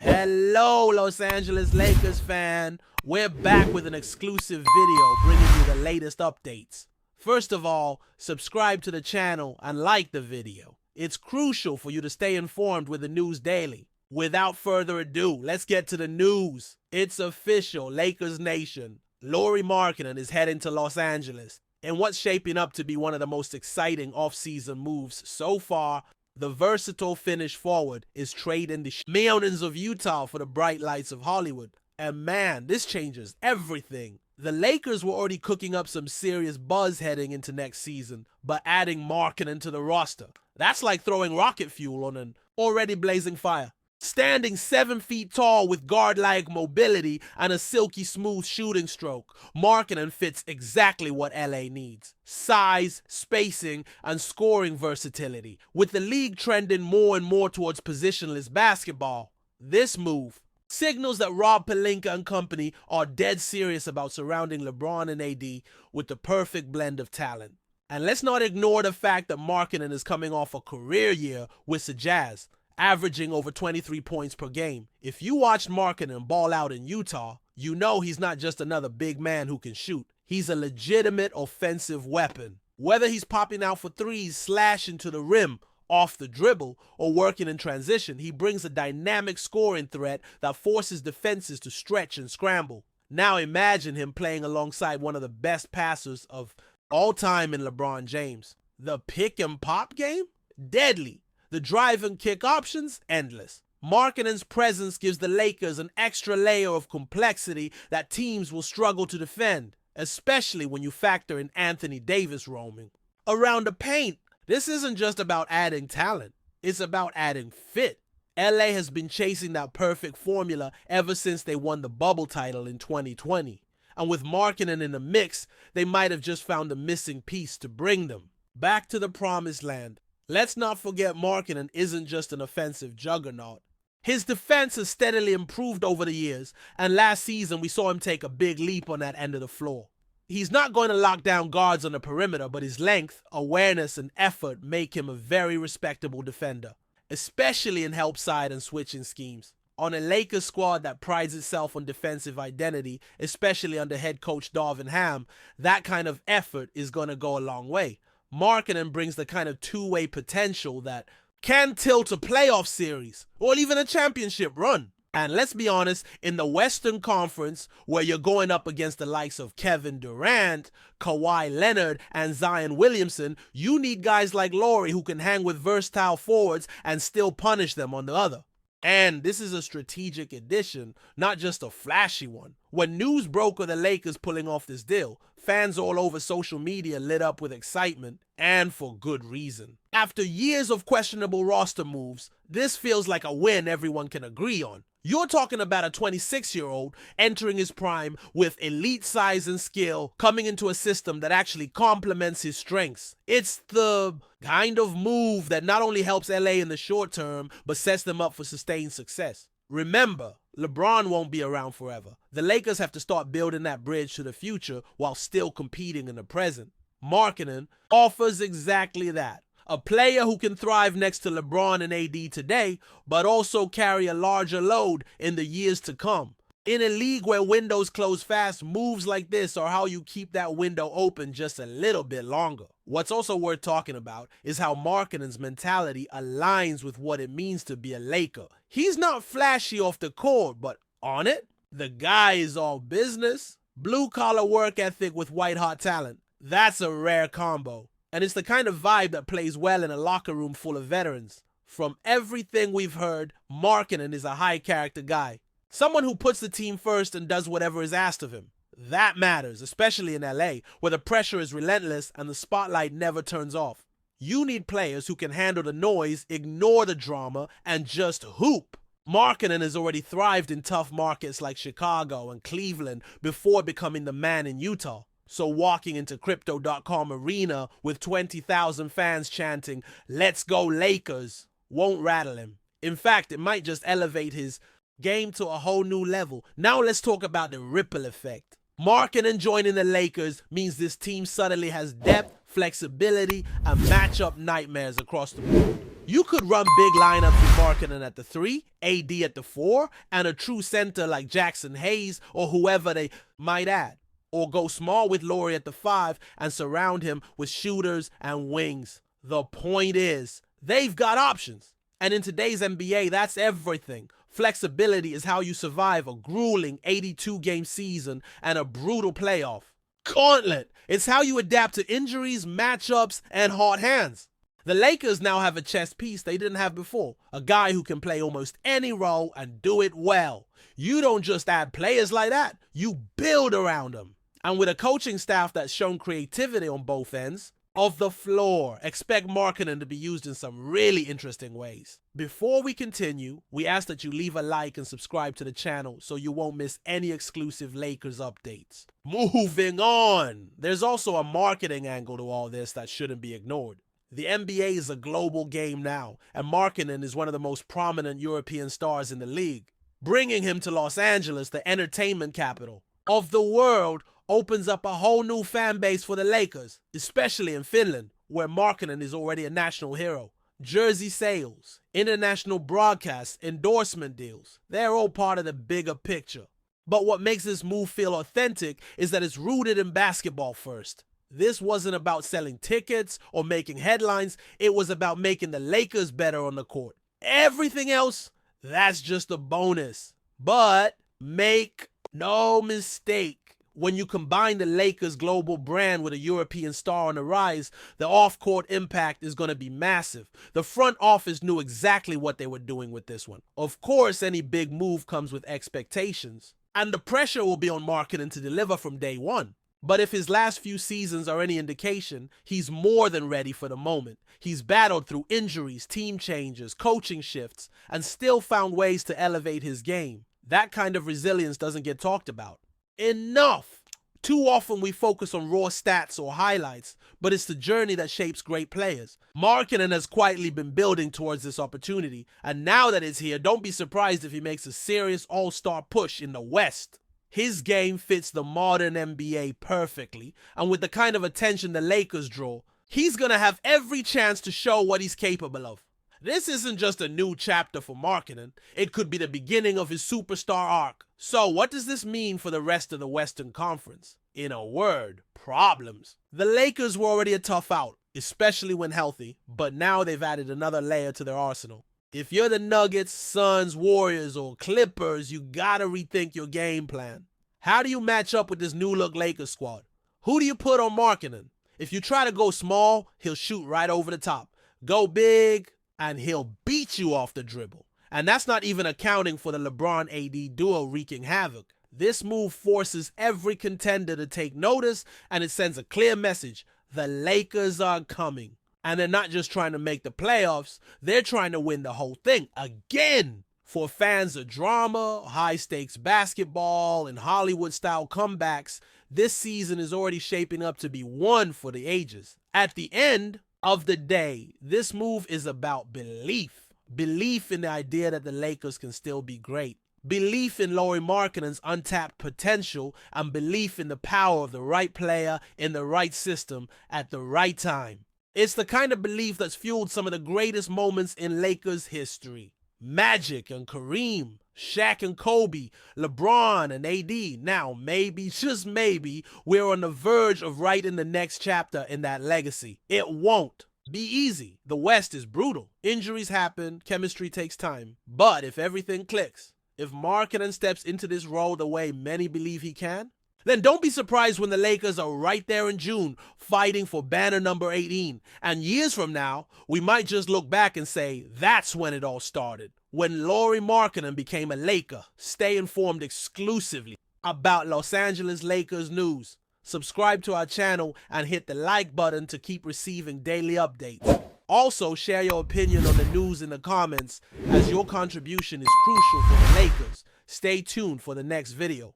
Hello, Los Angeles Lakers fan. We're back with an exclusive video bringing you the latest updates. First of all, subscribe to the channel and like the video. It's crucial for you to stay informed with the news daily. Without further ado, let's get to the news. It's official, Lakers Nation. Lauri Markkanen is heading to Los Angeles. In what's shaping up to be one of the most exciting offseason moves so far, the versatile Finnish forward is trading the mountains of Utah for the bright lights of Hollywood. And man, this changes everything. The Lakers were already cooking up some serious buzz heading into next season, but adding Markkanen to the roster, that's like throwing rocket fuel on an already blazing fire. Standing 7 feet tall with guard-like mobility and a silky smooth shooting stroke, Markkanen fits exactly what LA needs. Size, spacing, and scoring versatility. With the league trending more and more towards positionless basketball, this move signals that Rob Pelinka and company are dead serious about surrounding LeBron and AD with the perfect blend of talent. And let's not ignore the fact that Markkanen is coming off a career year with the Jazz, averaging over 23 points per game. If you watched Markkanen ball out in Utah, you know he's not just another big man who can shoot. He's a legitimate offensive weapon. Whether he's popping out for threes, slashing to the rim, off the dribble, or working in transition, he brings a dynamic scoring threat that forces defenses to stretch and scramble. Now imagine him playing alongside one of the best passers of all time in LeBron James. The pick and pop game? Deadly. The drive and kick options? Endless. Markkanen's presence gives the Lakers an extra layer of complexity that teams will struggle to defend, especially when you factor in Anthony Davis roaming around the paint. This isn't just about adding talent, it's about adding fit. LA has been chasing that perfect formula ever since they won the bubble title in 2020. And with Markkanen in the mix, they might have just found a missing piece to bring them back to the promised land. Let's not forget Markkanen isn't just an offensive juggernaut. His defense has steadily improved over the years, and last season we saw him take a big leap on that end of the floor. He's not going to lock down guards on the perimeter, but his length, awareness, and effort make him a very respectable defender, especially in help side and switching schemes. On a Lakers squad that prides itself on defensive identity, especially under head coach Darvin Ham, that kind of effort is going to go a long way. Markkanen brings the kind of two-way potential that can tilt a playoff series or even a championship run. And let's be honest, in the Western Conference, where you're going up against the likes of Kevin Durant, Kawhi Leonard, and Zion Williamson, you need guys like Lauri who can hang with versatile forwards and still punish them on the other. And this is a strategic addition, not just a flashy one. When news broke of the Lakers pulling off this deal, fans all over social media lit up with excitement, and for good reason. After years of questionable roster moves, this feels like a win everyone can agree on. You're talking about a 26-year-old entering his prime with elite size and skill, coming into a system that actually complements his strengths. It's the kind of move that not only helps LA in the short term, but sets them up for sustained success. Remember, LeBron won't be around forever. The Lakers have to start building that bridge to the future while still competing in the present. Markkanen offers exactly that. A player who can thrive next to LeBron and AD today, but also carry a larger load in the years to come. In a league where windows close fast, moves like this are how you keep that window open just a little bit longer. What's also worth talking about is how Markkanen's mentality aligns with what it means to be a Laker. He's not flashy off the court, but on it, the guy is all business. Blue-collar work ethic with white-hot talent. That's a rare combo. And it's the kind of vibe that plays well in a locker room full of veterans. From everything we've heard, Markkanen is a high-character guy. Someone who puts the team first and does whatever is asked of him. That matters, especially in LA, where the pressure is relentless and the spotlight never turns off. You need players who can handle the noise, ignore the drama, and just hoop. Markkanen has already thrived in tough markets like Chicago and Cleveland before becoming the man in Utah. So walking into Crypto.com arena with 20,000 fans chanting, "Let's go Lakers," won't rattle him. In fact, it might just elevate his game to a whole new level. Now let's talk about the ripple effect. Markkanen joining the Lakers means this team suddenly has depth, flexibility, and matchup nightmares across the board. You could run big lineups with Markkanen at the 3, AD at the 4, and a true center like Jackson Hayes or whoever they might add. Or go small with Lauri at the 5 and surround him with shooters and wings. The point is, they've got options. And in today's NBA, that's everything. Flexibility is how you survive a grueling 82-game season and a brutal playoff. Gauntlet, it's how you adapt to injuries, matchups, and hot hands. The Lakers now have a chess piece they didn't have before, a guy who can play almost any role and do it well. You don't just add players like that, you build around them. And with a coaching staff that's shown creativity on both ends of the floor, expect Markkanen to be used in some really interesting ways. Before we continue, we ask that you leave a like and subscribe to the channel so you won't miss any exclusive Lakers updates. Moving on, there's also a marketing angle to all this that shouldn't be ignored. The NBA is a global game now, and Markkanen is one of the most prominent European stars in the league. Bringing him to Los Angeles, the entertainment capital of the world, opens up a whole new fan base for the Lakers, especially in Finland, where Markkanen is already a national hero. Jersey sales, international broadcasts, endorsement deals, they're all part of the bigger picture. But what makes this move feel authentic is that it's rooted in basketball first. This wasn't about selling tickets or making headlines, it was about making the Lakers better on the court. Everything else, that's just a bonus. But make no mistake, when you combine the Lakers' global brand with a European star on the rise, the off-court impact is going to be massive. The front office knew exactly what they were doing with this one. Of course, any big move comes with expectations, and the pressure will be on Markkanen to deliver from day one. But if his last few seasons are any indication, he's more than ready for the moment. He's battled through injuries, team changes, coaching shifts, and still found ways to elevate his game. That kind of resilience doesn't get talked about enough. Too often we focus on raw stats or highlights, but it's the journey that shapes great players. Markkanen has quietly been building towards this opportunity, and now that it's here, don't be surprised if he makes a serious all-star push in the West. His game fits the modern NBA perfectly, and with the kind of attention the Lakers draw, he's gonna have every chance to show what he's capable of. This isn't just a new chapter for Markkanen, it could be the beginning of his superstar arc. So what does this mean for the rest of the Western Conference? In a word, problems. The Lakers were already a tough out, especially when healthy, but now they've added another layer to their arsenal. If you're the Nuggets, Suns, Warriors, or Clippers, you gotta rethink your game plan. How do you match up with this new-look Lakers squad? Who do you put on Markkanen? If you try to go small, he'll shoot right over the top. Go big, and he'll beat you off the dribble. And that's not even accounting for the LeBron-AD duo wreaking havoc. This move forces every contender to take notice, and it sends a clear message. The Lakers are coming. And they're not just trying to make the playoffs, they're trying to win the whole thing again. For fans of drama, high-stakes basketball, and Hollywood-style comebacks, this season is already shaping up to be one for the ages. At the end of the day, this move is about belief. Belief in the idea that the Lakers can still be great. Belief in Lauri Markkanen's untapped potential, and belief in the power of the right player in the right system at the right time. It's the kind of belief that's fueled some of the greatest moments in Lakers history. Magic and Kareem, Shaq and Kobe, LeBron and AD. Now, maybe, just maybe, we're on the verge of writing the next chapter in that legacy. It won't be easy. The West is brutal. Injuries happen, chemistry takes time. But if everything clicks, if Markkanen steps into this role the way many believe he can, then don't be surprised when the Lakers are right there in June fighting for banner number 18. And years from now, we might just look back and say, that's when it all started. When Lauri Markkanen became a Laker. Stay informed exclusively about Los Angeles Lakers news. Subscribe to our channel and hit the like button to keep receiving daily updates. Also, share your opinion on the news in the comments, as your contribution is crucial for the Lakers. Stay tuned for the next video.